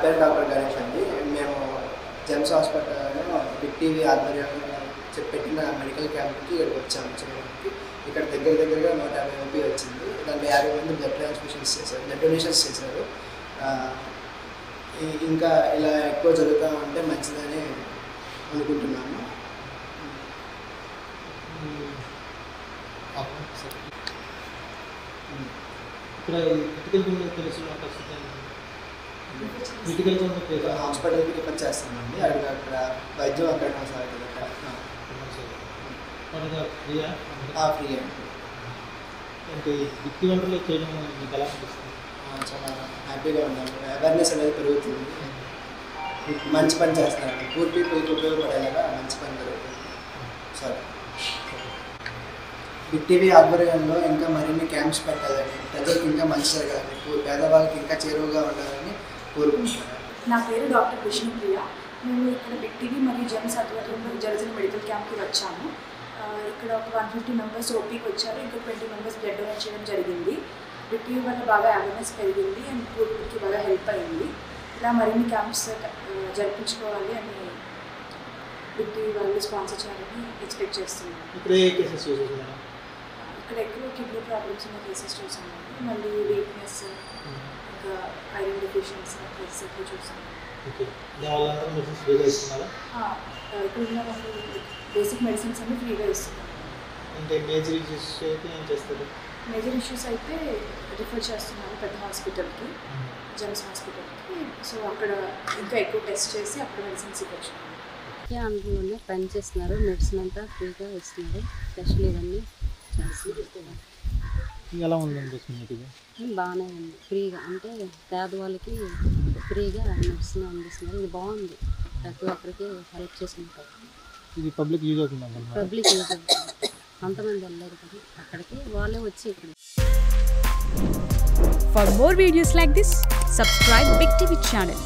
పేరు డాక్టర్ గణేష్ అండి. మేము జెమ్స్ హాస్పిటల్లో బిగ్ టీవీ ఆధ్వర్యంలో పెట్టిన మెడికల్ క్యాంప్కి ఇక్కడికి వచ్చాము చేయడానికి. ఇక్కడ దగ్గరగా 150 మంది వచ్చింది. దాంట్లో 50 మంది బ్లడ్ ట్రాన్స్ఫ్యూషన్స్ చేశారు, బ్లడ్ డొనేషన్స్ చేశారు. ఇంకా ఇలా ఎక్కువ జరుగుతూ ఉంటే మంచిదని అనుకుంటున్నాను. హాస్పిటల్కి రిఫర్ చేస్తామండి. అక్కడ వైద్యం అక్కడ కొనసాగుతుంది. ఫ్రీ అంటే బిగ్ వంటలు చేయడం మీకు ఎలా అనిపిస్తుంది? చాలా హ్యాపీగా ఉన్నాము. అవేర్నెస్ అనేది పెరుగుతుంది. మంచి పని చేస్తున్నారు. పూర్ పీపుల్కి ఉపయోగపడేలాగా మంచి పని జరుగుతుంది. సరే, బిగ్ టీవీ ఆధ్వర్యంలో ఇంకా మరిన్ని క్యాంప్స్ పెట్టాలని, ప్రజలకు ఇంకా మంచి జరగాలని, పేదవాళ్ళకి ఇంకా చేరువుగా ఉండాలని కోరుకుంటున్నాను. నా పేరు డాక్టర్ విష్ణుప్రియ. మేము ఇక్కడ బిగ్ టీవీ మరియు జెమ్స్ ఆధ్వర్యంలో జరిగిన మెడికల్ క్యాంప్కి వచ్చాము. ఇక్కడ ఒక 150 మెంబర్స్ ఓపీకి వచ్చారు. ఇంకా 20 మెంబర్స్ బ్లడ్ డొనేట్ చేయడం జరిగింది. బిగ్ టీవీ వల్ల బాగా అవేర్నెస్ పెరిగింది అండ్ పూర్వీకి బాగా హెల్ప్ అయింది. ఇలా మరిన్ని క్యాంప్స్ జరిపించుకోవాలి అని బిగ్ టీవీ వాళ్ళు స్పాన్సర్ చేయాలని ఎక్స్పెక్ట్ చేస్తున్నాను. ఇక్కడ ఎక్కువ కిడ్నీ ప్రాబ్లమ్స్ ఉన్న కేసెస్ చూసాము. మళ్ళీ వీక్నెస్, ఇంకా ఐరన్ డెఫిషియన్సీ కేసెస్ ఎక్కువ చూసాము. ఇక్కడ ఉన్న వాళ్ళు బేసిక్ మెడిసిన్స్ అన్ని ఫ్రీగా ఇస్తున్నారు. మేజర్ ఇష్యూస్ అయితే రిఫర్ చేస్తున్నారు పెద్ద హాస్పిటల్కి, జెమ్స్ హాస్పిటల్కి. సో అక్కడ ఇంకా ఎక్కువ టెస్ట్ చేసి అక్కడ మెడిసిన్స్ ఇవ్వచ్చు. అందులోనే పనిచేస్తున్నారు. మెడిసిన్ అంతా ఫ్రీగా ఇస్తున్నారు. టెస్ట్లు ఇవన్నీ ఎలా ఉందనిపిస్తుంది? బాగానే ఉంది. ఫ్రీగా అంటే పేదవాళ్ళకి ఫ్రీగా మెడిసిన్ అందిస్తున్నారు. ఇది బాగుంది. ప్రతి ఒక్కరికి హెల్ప్ చేసుకుంటారు. ఇది పబ్లిక్ యూజ్ అవుతుంది. పబ్లిక్ యూజ్ అవుతుంది. అంతమంది వెళ్ళారు కదా అక్కడికి, వాళ్ళే వచ్చి ఇక్కడ. For more videos like this, subscribe Big TV channel.